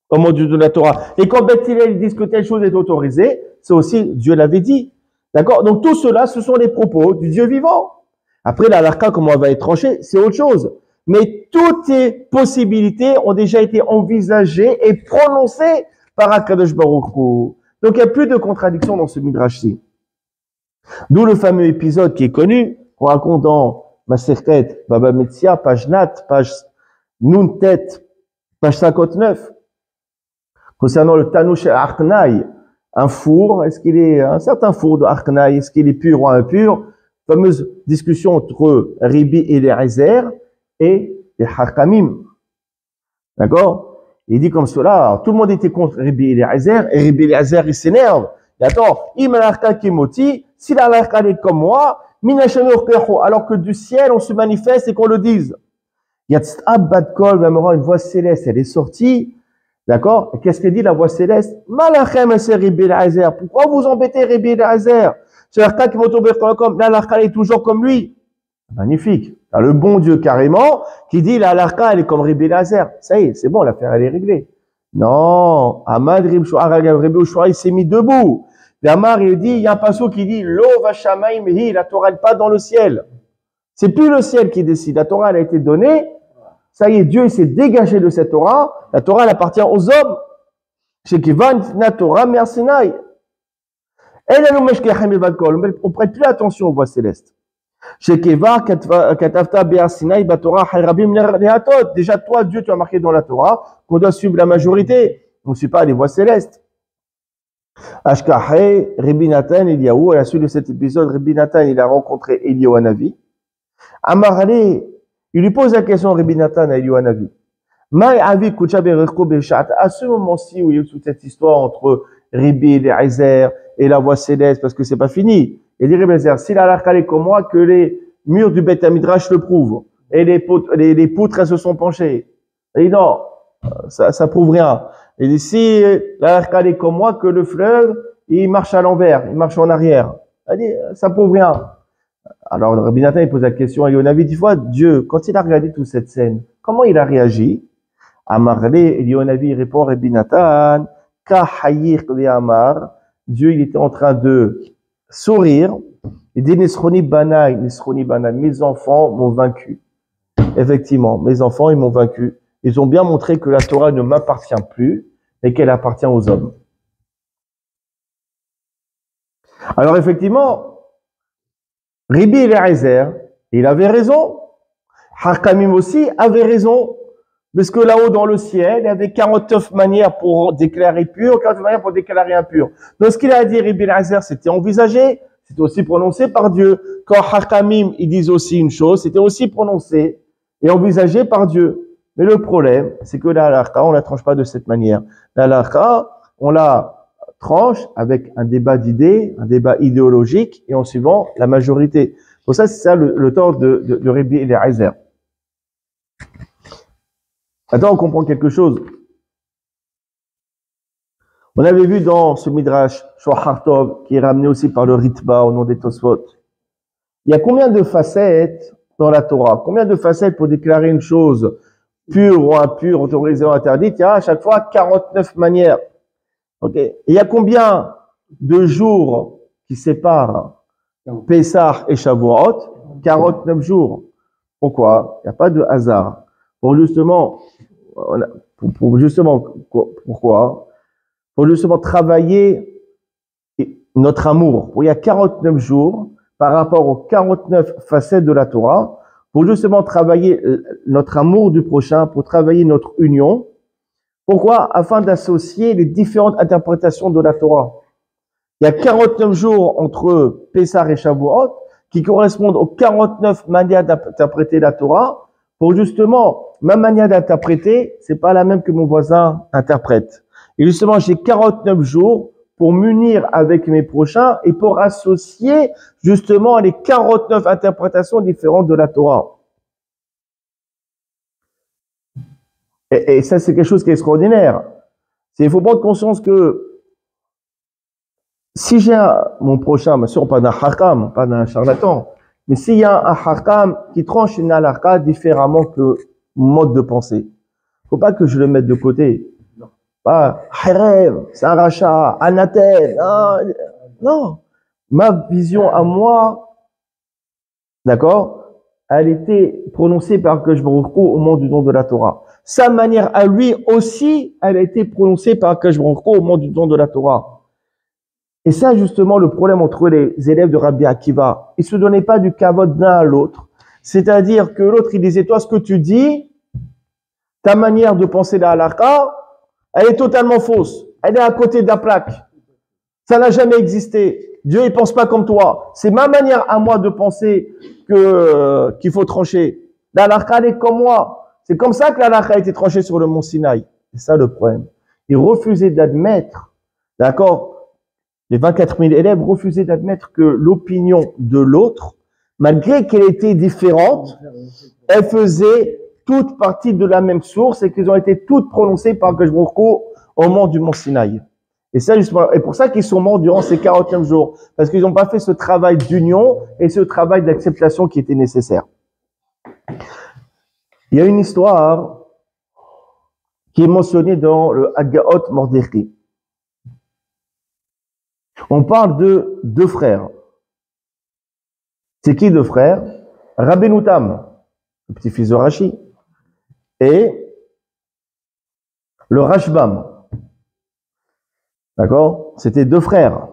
au moment de la Torah. Et quand Beth Hillel dit que telle chose est autorisée, c'est aussi, Dieu l'avait dit. D'accord? Donc, tout cela, ce sont les propos du Dieu vivant. Après, la halakha, comment elle va être tranchée, c'est autre chose. Mais toutes les possibilités ont déjà été envisagées et prononcées par Akadosh Baruch Hu. Donc, il n'y a plus de contradiction dans ce midrash-ci. D'où le fameux épisode qui est connu, qu'on raconte dans Maserhet, Baba Metzia, page Nat, page Nuntet, page 59, concernant le Tanouch Arknaï, un four, est-ce qu'il est, un certain four de Arknaï, est-ce qu'il est pur ou impur? Fameuse discussion entre Ribi et les Eliezer et les Hakamim. D'accord? Il dit comme cela, alors, tout le monde était contre Ribi et Eliezer, et Ribi et Eliezer, il s'énerve. Et attends, Imanarka Kimoti, si la halakha est comme moi, alors que du ciel, on se manifeste et qu'on le dise. Yatzab Badkol, une voix céleste, elle est sortie. D'accord? Et qu'est-ce que dit la voix céleste? Malachem et Ribi Eliezer. Pourquoi vous embêtez Ribi et Eliezer? C'est la halakha est toujours comme lui. Magnifique. Le bon Dieu carrément qui dit la halakha elle est comme Ribi Eliezer. Ça y est, c'est bon, l'affaire elle est réglée. Non, Ahmad Ribi Ushua, il s'est mis debout. Et Amar il dit, il y a un passage qui dit Lo vashamayim hi, la Torah n'est pas dans le ciel. C'est plus le ciel qui décide. La Torah elle a été donnée. Ça y est, Dieu il s'est dégagé de cette Torah. La Torah elle appartient aux hommes. Chez Kivan na Torah Mersinaï. On prête plus attention aux voix célestes. Déjà, toi, Dieu, tu as marqué dans la Torah qu'on doit suivre la majorité. On ne suit pas les voix célestes. Ashkahe, Rabbi Nathan, Eliyahu, à la suite de cet épisode, Rabbi Nathan, il a rencontré Eliyahu Hanavi. Amarale, il lui pose la question, Rabbi Nathan, à Eliyahu Hanavi. À ce moment-ci où il y a eu toute cette histoire entre Ribi et Eliezer et la voix céleste, parce que c'est pas fini. Il dit Ribi Eliezer, si la halakha est comme moi, que les murs du Beth Midrash le prouvent, et les poutres elles se sont penchées. Il dit non, ça prouve rien. Il dit si la halakha est comme moi, que le fleuve, il marche à l'envers, il marche en arrière. Il dit ça prouve rien. Alors Rabbi Nathan il pose la question à Yonavi, dis fois Dieu, quand il a regardé toute cette scène, comment il a réagi? Amarle, Yonavi répond Rabbi Nathan, Kahayir Amar, Dieu il était en train de sourire. Il dit Nisroni Banai, mes enfants m'ont vaincu. Effectivement, mes enfants ils m'ont vaincu. Ils ont bien montré que la Torah ne m'appartient plus, mais qu'elle appartient aux hommes. Alors effectivement, Ribi Eliezer, il avait raison. Hakamim aussi avait raison. Parce que là-haut dans le ciel, il y avait 49 manières pour déclarer pur, 49 manières pour déclarer impur. Donc ce qu'il a dit Ribi Eliezer, c'était envisagé, c'était aussi prononcé par Dieu. Quand Hakamim, ils disent aussi une chose, c'était aussi prononcé et envisagé par Dieu. Mais le problème, c'est que la halakha, on la tranche pas de cette manière. La halakha, on la tranche avec un débat d'idées, un débat idéologique et en suivant la majorité. Pour ça, c'est ça le tort de Ribi Eliezer. Maintenant, on comprend quelque chose. On avait vu dans ce Midrash, Shohar Tov, qui est ramené aussi par le Ritba au nom des Tosfot. Il y a combien de facettes dans la Torah? Combien de facettes pour déclarer une chose pure ou impure, autorisée ou interdite? Il y a à chaque fois 49 manières. Ok. Et il y a combien de jours qui séparent Pessah et Shavuot? 49 jours. Pourquoi? Il n'y a pas de hasard. Pour justement pourquoi? Pour justement travailler notre amour. Il y a 49 jours par rapport aux 49 facettes de la Torah, pour justement travailler notre amour du prochain, pour travailler notre union. Pourquoi? Afin d'associer les différentes interprétations de la Torah. Il y a 49 jours entre Pessah et Shavuot qui correspondent aux 49 manières d'interpréter la Torah, pour justement, ma manière d'interpréter, c'est pas la même que mon voisin interprète. Et justement, j'ai 49 jours pour m'unir avec mes prochains et pour associer justement les 49 interprétations différentes de la Torah. Et ça, c'est quelque chose qui est extraordinaire. Il faut prendre conscience que si j'ai mon prochain, bien sûr, pas d'un hakam, pas d'un charlatan, mais s'il y a un hakam qui tranche une halakha différemment que mon mode de pensée, faut pas que je le mette de côté. Pas, harem, c'est un rachat, anathème, non. Ma vision à moi, d'accord, elle était prononcée par Akadosh Baruch Hu au moment du don de la Torah. Sa manière à lui aussi, elle a été prononcée par Akadosh Baruch Hu au moment du don de la Torah. Et ça, justement, le problème entre les élèves de Rabbi Akiva, ils se donnaient pas du kavod l'un à l'autre. C'est-à-dire que l'autre, il disait, toi, ce que tu dis, ta manière de penser la halakha, elle est totalement fausse. Elle est à côté de la plaque. Ça n'a jamais existé. Dieu, il pense pas comme toi. C'est ma manière à moi de penser qu'il faut trancher. La halakha, elle est comme moi. C'est comme ça que la halakha a été tranchée sur le mont Sinaï. C'est ça le problème. Ils refusaient d'admettre, d'accord, les 24 000 élèves refusaient d'admettre que l'opinion de l'autre, malgré qu'elle était différente, elle faisait toute partie de la même source et qu'elles ont été toutes prononcées par Akadosh Baruch Hu au moment du mont Sinaï. Et ça, justement, et pour ça qu'ils sont morts durant ces 49 jours. Parce qu'ils n'ont pas fait ce travail d'union et ce travail d'acceptation qui était nécessaire. Il y a une histoire qui est mentionnée dans le Haggaot Mordechai. On parle de deux frères. C'est qui deux frères? Rabbeinu Tam, le petit-fils de Rashi, et le Rashbam. D'accord? C'était deux frères.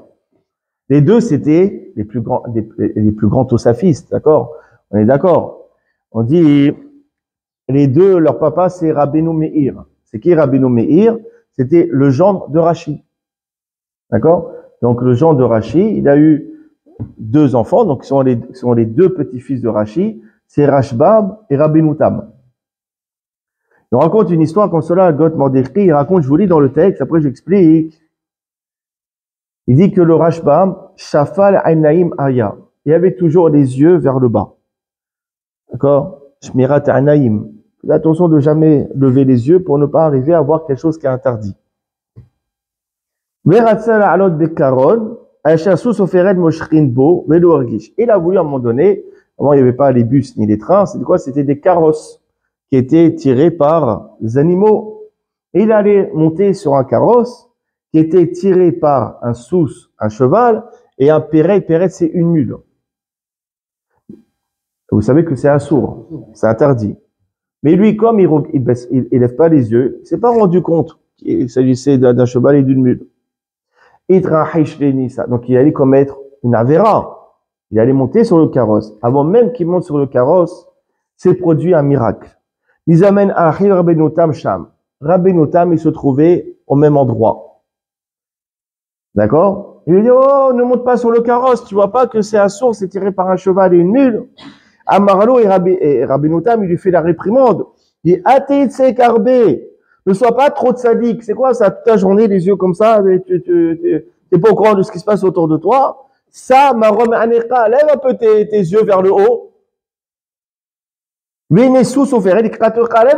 Les deux, c'était les plus grands tosafistes, d'accord? On est d'accord? On dit, les deux, leur papa, c'est Rabbeinu Meir. C'est qui Rabbeinu Meir? C'était le gendre de Rashi. D'accord? Donc, le gendre de Rashi, il a eu deux enfants, donc sont les deux petits-fils de Rashi, c'est Rashbam et Rabbeinu Tam. On raconte une histoire comme cela, Haggaot Mordechai, il raconte, je vous lis dans le texte, après j'explique. Il dit que le Rashbam, Shafal Ainaim Aya, il avait toujours les yeux vers le bas. D'accord? Shmirat Ainaim. Faites attention de jamais lever les yeux pour ne pas arriver à voir quelque chose qui est interdit. Il a voulu à un moment donné, avant il n'y avait pas les bus ni les trains, c'était quoi? C'était des carrosses qui étaient tirés par les animaux. Et il allait monter sur un carrosse qui était tiré par un sous, un cheval, et un péret. Péret, c'est une mule. Vous savez que c'est assourd, c'est interdit. Mais lui, comme il lève pas les yeux, il s'est pas rendu compte qu'il s'agissait d'un cheval et d'une mule. Donc il allait commettre une avéra. Il allait monter sur le carrosse. Avant même qu'il monte sur le carrosse, s'est produit un miracle. Ils amènent à Rabbeinu Tam Sham. Rabbeinu Tam, il se trouvait au même endroit. D'accord? Il lui dit, oh, ne monte pas sur le carrosse, tu vois pas que c'est un sourd, c'est tiré par un cheval et une mule. Amaralo et Rabbeinu Tam, il lui fait la réprimande. Il dit, Ateit Sekarbé. Ne sois pas trop de sadique. C'est quoi ça, toute la journée, les yeux comme ça, t'es pas au courant de ce qui se passe autour de toi. Ça, marom aneka, lève un peu tes yeux vers le haut. Vénessou souféré, lève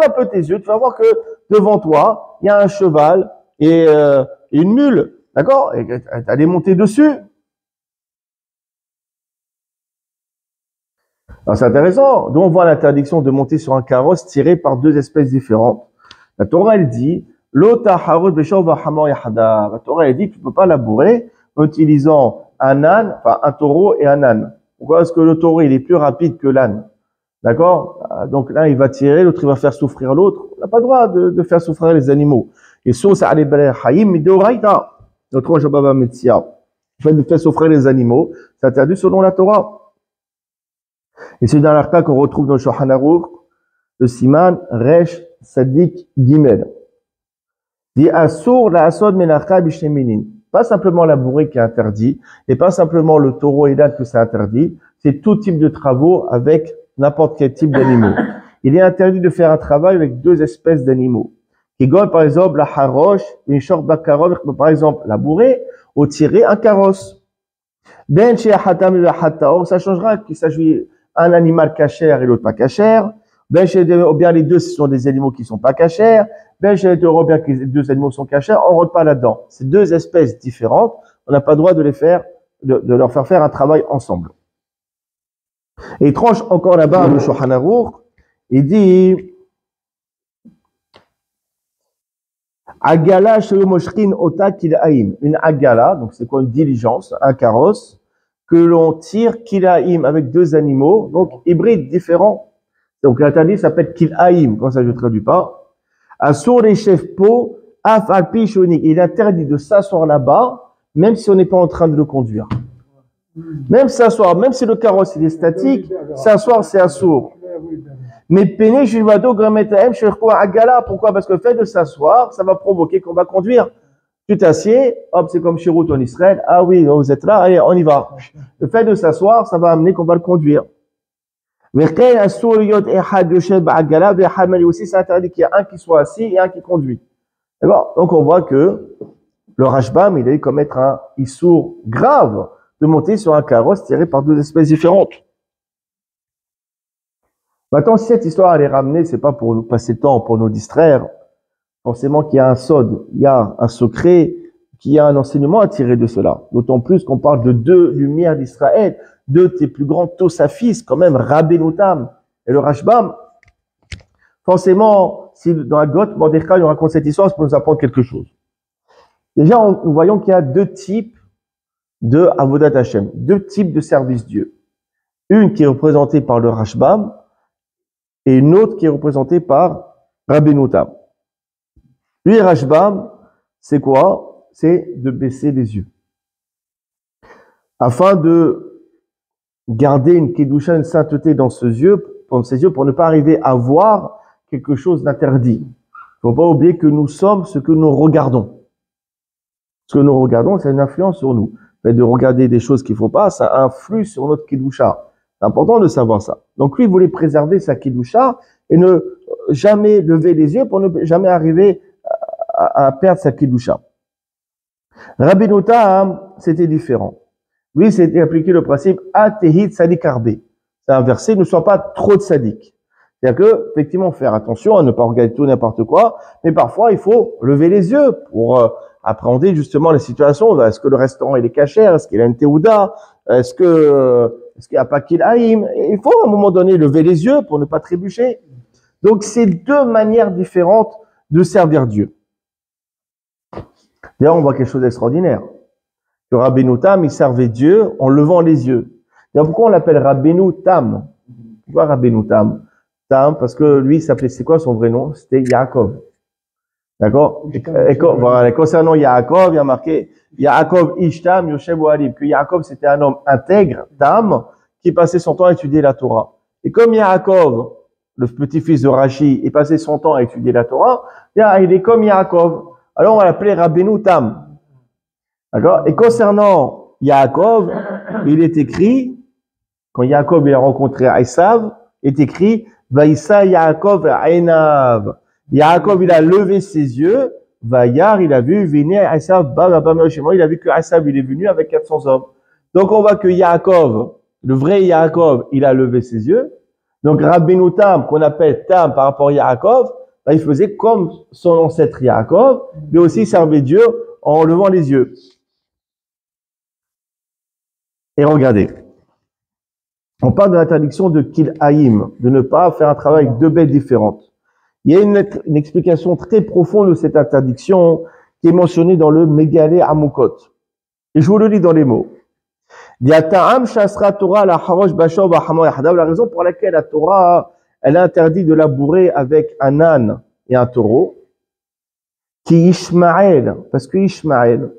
un peu tes yeux, tu vas voir que devant toi, il y a un cheval et une mule. D'accord? Et t'allais monter dessus. Alors c'est intéressant. Donc on voit l'interdiction de monter sur un carrosse tiré par deux espèces différentes. La Torah, elle dit, la Torah, elle dit, tu peux pas labourer en utilisant un âne, enfin, un taureau et un âne. Pourquoi? Parce que le taureau, il est plus rapide que l'âne. D'accord? Donc là, il va tirer, l'autre, il va faire souffrir l'autre. On n'a pas le droit de faire souffrir les animaux. Et ça, c'est allé hayim midoraita. Notre Jababa Metsia. Le fait de faire souffrir les animaux, c'est interdit selon la Torah. Et c'est dans l'article qu'on retrouve dans le Shulchan Aruch, le Siman, Resh, Sadik Gimel. Dit Asur la Asod Menacha Bisheminin. Pas simplement la bourrée qui est interdit, et pas simplement le taureau et l'âne que c'est interdit, c'est tout type de travaux avec n'importe quel type d'animaux. il est interdit de faire un travail avec deux espèces d'animaux. Qui gagne par exemple la haroche, une short bakarov, par exemple labourer ou tirer un carrosse. Ben chez hatam et hataor, ça changera qu'il s'agit un animal cachère et l'autre pas cachère. Ben chez ou bien les deux ce sont des animaux qui sont pas cachères. Ben chez bien que les deux animaux sont cachères, on rentre pas là-dedans. C'est deux espèces différentes. On n'a pas le droit de les faire, de leur faire un travail ensemble. Et il tranche encore là-bas le Shulchan Aruch. Il dit Agala shel moshrin ota kilaim. Une agala, donc c'est quoi une diligence, un carrosse que l'on tire kilaim avec deux animaux, donc hybrides différents. Donc l'interdit s'appelle kilaim, quand ça je traduis pas. Asur les chefs po af alpi shonik. Il est interdit de s'asseoir là-bas, même si on n'est pas en train de le conduire. Même s'asseoir, même si le carrosse il est statique, s'asseoir c'est assour. Mais peine juvado grametaem shirko agala. Pourquoi? Parce que le fait de s'asseoir, ça va provoquer qu'on va conduire. Tu t'assieds, hop, c'est comme chez Route en Israël. Ah oui, vous êtes là, allez, on y va. Le fait de s'asseoir, ça va amener qu'on va le conduire. Mais aussi, c'est interdit qu'il y a un qui soit assis et un qui conduit. D'accord? Donc on voit que le Rashbam, il allait commettre un issour grave de monter sur un carrosse tiré par deux espèces différentes. Maintenant, si cette histoire elle est ramenée, c'est pas pour nous passer le temps, pour nous distraire. Forcément qu'il y a un sod, il y a un secret, qu'il y a un enseignement à tirer de cela. D'autant plus qu'on parle de deux lumières d'Israël, deux de tes plus grands Tosafis, quand même, Rabbeinu Tam et le Rashbam. Forcément, si dans la Got, Mordechai nous raconte cette histoire, c'est pour nous apprendre quelque chose. Déjà, nous voyons qu'il y a deux types de Avodat Hashem, deux types de service Dieu. Une qui est représentée par le Rashbam et une autre qui est représentée par Rabbeinu Tam. Lui, Rashbam, c'est quoi? C'est de baisser les yeux. Afin de garder une kedusha, une sainteté dans ses yeux, pour ne pas arriver à voir quelque chose d'interdit. Il ne faut pas oublier que nous sommes ce que nous regardons. Ce que nous regardons, ça a une influence sur nous. Le fait de regarder des choses qu'il ne faut pas, ça influe sur notre kedusha. C'est important de savoir ça. Donc lui, il voulait préserver sa kedusha et ne jamais lever les yeux pour ne jamais arriver à perdre sa kedusha. Rabbeinu Tam, c'était différent. Lui, c'était appliqué le principe Atehit Sadik Arbe. C'est un verset, ne sois pas trop de sadique. C'est-à-dire que, effectivement, faire attention à ne pas regarder tout n'importe quoi, mais parfois, il faut lever les yeux pour appréhender justement la situation. Est-ce que le restaurant, il est cachère? Est-ce qu'il a une théouda? Est-ce qu'il n'y a pas qu'il aïm? Il faut, à un moment donné, lever les yeux pour ne pas trébucher. Donc, c'est deux manières différentes de servir Dieu. D'ailleurs, on voit quelque chose d'extraordinaire. Que Rabbeinu Tam, il servait Dieu en levant les yeux. D'ailleurs, pourquoi on l'appelle Rabbeinu Tam? Pourquoi Rabbeinu Tam? Tam, parce que lui, il s'appelait, c'est quoi son vrai nom? C'était Yaakov. D'accord? Et voilà, concernant Yaakov, il y a marqué Yaakov Ishtam Yoshev Alib, que Yaakov, c'était un homme intègre, Tam, qui passait son temps à étudier la Torah. Et comme Yaakov, le petit-fils de Rashi, il passait son temps à étudier la Torah, il est comme Yaakov. Alors, on va l'appeler Rabbeinu Tam. D'accord? Et concernant Yaakov, il est écrit, quand Yaakov il a rencontré Esav, il est écrit, Vaïssa Yaakov Einav. Yaakov, il a levé ses yeux, Vaïar, il a vu, Véné Esav, il a vu que Esav, il est venu avec 400 hommes. Donc, on voit que Yaakov, le vrai Yaakov, il a levé ses yeux. Donc, Rabbeinu Tam, qu'on appelle Tam par rapport à Yaakov, il faisait comme son ancêtre Yaakov, mais aussi servait Dieu en levant les yeux. Et regardez, on parle de l'interdiction de Kil'aïm, de ne pas faire un travail avec deux bêtes différentes. Il y a une explication très profonde de cette interdiction qui est mentionnée dans le Megalé Amukot. Et je vous le lis dans les mots. La raison pour laquelle la Torah, elle interdit de labourer avec un âne et un taureau, qui Ishmaël, parce que Ishmaël,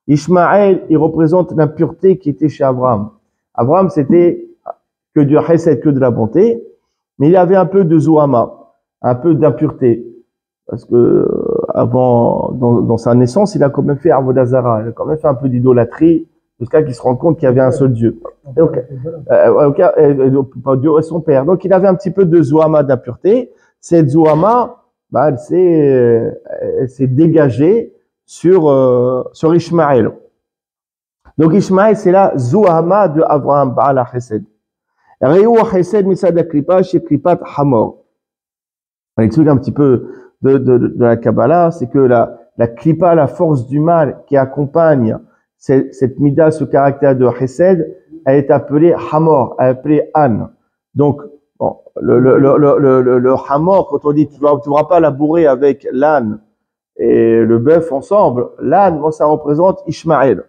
Ishmaël, il représente l'impureté qui était chez Abraham. Abraham, c'était que du chesed, que de la bonté, mais il y avait un peu de zohama, un peu d'impureté. Parce que avant, dans sa naissance, il a quand même fait Avodah Zara, il a quand même fait un peu d'idolâtrie jusqu'à qu'il se rende compte qu'il y avait un seul Dieu. Et Dieu est son père. Donc il avait un petit peu de Zouama d'impureté. Cette Zouama, bah, elle s'est dégagée sur Ishmaël. Donc Ishmaël, c'est la Zouama de Abraham Ba'ala Chesed. Reu Chesed Misad Klipa chez Klipat Hamor. On explique un petit peu de la Kabbalah, c'est que la Klipa, la force du mal qui accompagne cette mida, ce caractère de Chesed, elle est appelée Hamor, elle est appelée An. Donc, bon, le Hamor, quand on dit tu ne pourras pas labourer avec l'âne et le bœuf ensemble, l'âne, bon, ça représente Ishmaël.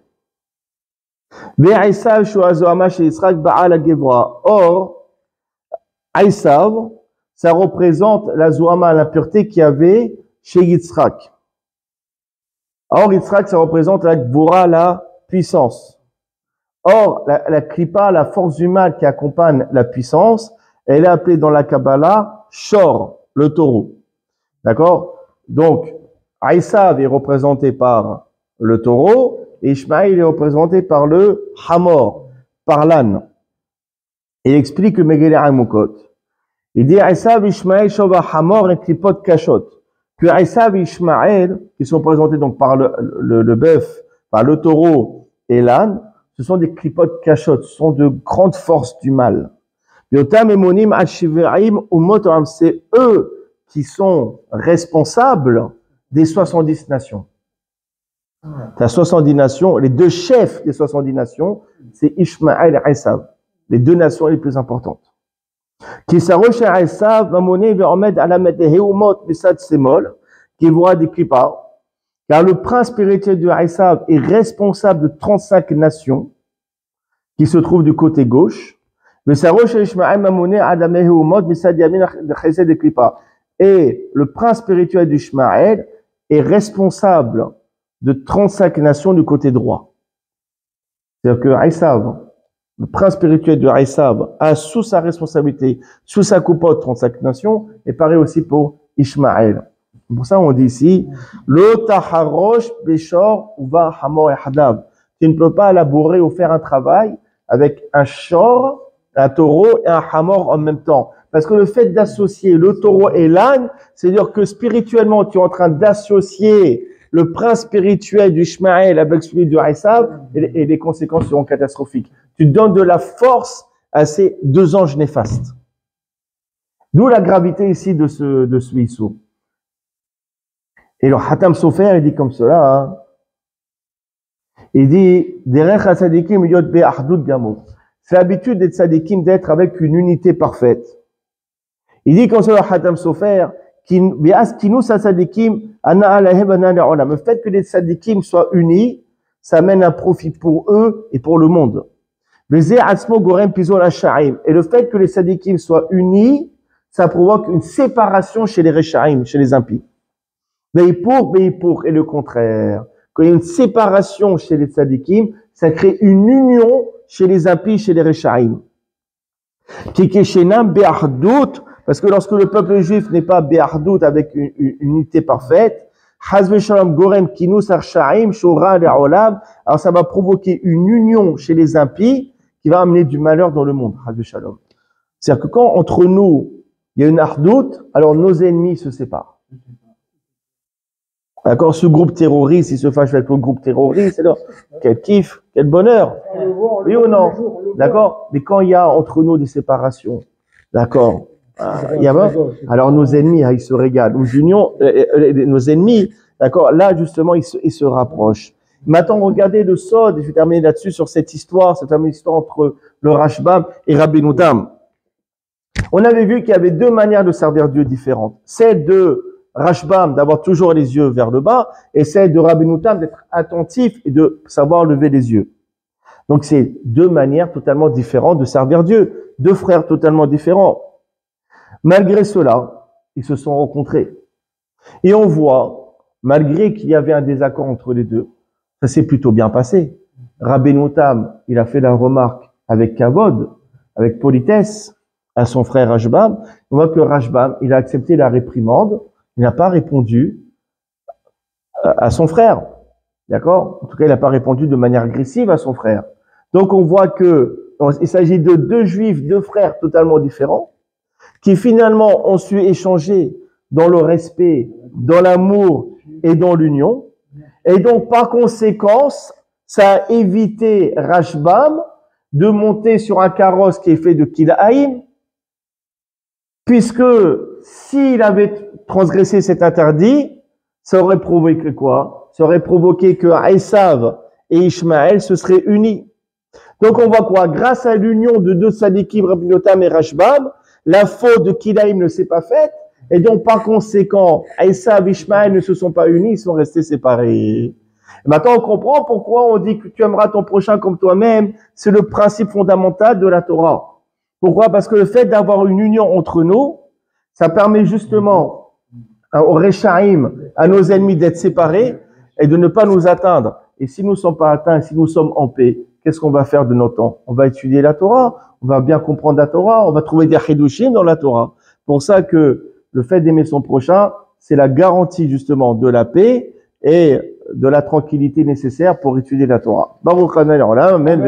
Or, Aïsav, ça représente la Zouama, l'impureté qu'il y avait chez Yitzhak. Or, Yitzhak, ça représente la Gvura, la puissance. Or, la Kripa, la force du mal qui accompagne la puissance, elle est appelée dans la Kabbalah Shor, le taureau. D'accord? Donc, Aïsav est représenté par le taureau, et Ishmaël est représenté par le Hamor, par l'âne. Il explique le Megillah Amukot. Il dit Aïsav, Ishmaël, Shova, Hamor et Klipot Kashot. Que Aïsav et Ishmaël, qui sont présentés donc par le bœuf, par le taureau et l'âne, ce sont des Klipot Kashot, ce sont de grandes forces du mal. C'est eux qui sont responsables des 70 nations. La 70 nations, les deux chefs des 70 nations, c'est Ishmaël et Aïsav, les deux nations les plus importantes. Qui s'arroche à Aïsav, va monner vers Ahmed à la mettre des Heumot, Bissad Semol, qui voit des Klippa. Car le prince spirituel de Aïsav est responsable de 35 nations qui se trouvent du côté gauche. Mais s'arroche à Ishmaël, va monner à la mettre Heumot, Bissad Yamin, de Chesed des Klippa. Et le prince spirituel d'Ishmaël est responsable de 35 nations du côté droit. C'est-à-dire que Aïsav, le prince spirituel de Aïsav, a sous sa responsabilité, sous sa coupote 35 nations, et pareil aussi pour Ishmaël. Pour ça, on dit ici, Lo taharosh beshor uva hamor ehadav. Tu ne peux pas labourer ou faire un travail avec un shor, un taureau et un hamor en même temps. Parce que le fait d'associer le taureau et l'âne, c'est-à-dire que spirituellement, tu es en train d'associer le prince spirituel d'Ishmaël avec celui de Aïsav, et les conséquences seront catastrophiques. Tu donnes de la force à ces deux anges néfastes. D'où la gravité ici de ce issou. Et le Hatam Sofer, il dit comme cela, hein. Il dit, Derech ha-tzadikim yot be'ahdut gamo. C'est l'habitude des tzadikim d'être avec une unité parfaite. Il dit comme cela, le Hatam Sofer, le fait que les tzadikim soient unis, ça amène un profit pour eux et pour le monde. Et le fait que les tzadikim soient unis, ça provoque une séparation chez les reshaim, chez les impies. Et le contraire. Quand il y a une séparation chez les tzadikim, ça crée une union chez les impies, chez les reshaim. Parce que lorsque le peuple juif n'est pas be'ahdout avec une unité parfaite, alors ça va provoquer une union chez les impies qui va amener du malheur dans le monde. C'est-à-dire que quand entre nous, il y a une ahdout, alors nos ennemis se séparent. D'accord, ce groupe terroriste, il se fâche avec le groupe terroriste, alors, quel kiff, quel bonheur. Oui ou non? D'accord? Mais quand il y a entre nous des séparations, d'accord? Alors nos ennemis, ils se régalent. Nos unions, nos ennemis, d'accord, là justement, ils se rapprochent. Maintenant, regardez le Sod, je vais terminer là-dessus sur cette histoire entre le Rashbam et Rabbeinu Tam. On avait vu qu'il y avait deux manières de servir Dieu différentes. Celle de Rashbam d'avoir toujours les yeux vers le bas, et celle de Rabbeinu Tam d'être attentif et de savoir lever les yeux. Donc c'est deux manières totalement différentes de servir Dieu, deux frères totalement différents. Malgré cela, ils se sont rencontrés. Et on voit, malgré qu'il y avait un désaccord entre les deux, ça s'est plutôt bien passé. Rabbeinu Tam, il a fait la remarque avec kavod, avec politesse, à son frère Rashbam. On voit que Rashbam, il a accepté la réprimande, il n'a pas répondu à son frère. D'accord? En tout cas, il n'a pas répondu de manière agressive à son frère. Donc, on voit que il s'agit de deux juifs, deux frères totalement différents, qui finalement ont su échanger dans le respect, dans l'amour et dans l'union. Et donc, par conséquence, ça a évité Rashbam de monter sur un carrosse qui est fait de Kilaïm, puisque s'il avait transgressé cet interdit, ça aurait provoqué quoi? Ça aurait provoqué que Esav et Ishmaël se seraient unis. Donc on voit quoi? Grâce à l'union de deux sadikim, Rabbi Yotam et Rashbam, la faute de Kilaïm ne s'est pas faite, et donc par conséquent, Esav et Ishmaël ne se sont pas unis, ils sont restés séparés. Et maintenant on comprend pourquoi on dit que tu aimeras ton prochain comme toi-même, c'est le principe fondamental de la Torah. Pourquoi? Parce que le fait d'avoir une union entre nous, ça permet justement aux Rechaim, à nos ennemis d'être séparés et de ne pas nous atteindre. Et si nous ne sommes pas atteints, si nous sommes en paix, qu'est-ce qu'on va faire de notre temps? On va étudier la Torah, on va bien comprendre la Torah, on va trouver des chidushim dans la Torah. Pour ça que le fait d'aimer son prochain, c'est la garantie justement de la paix et de la tranquillité nécessaire pour étudier la Torah. Baruch Hanay Olam, Amen.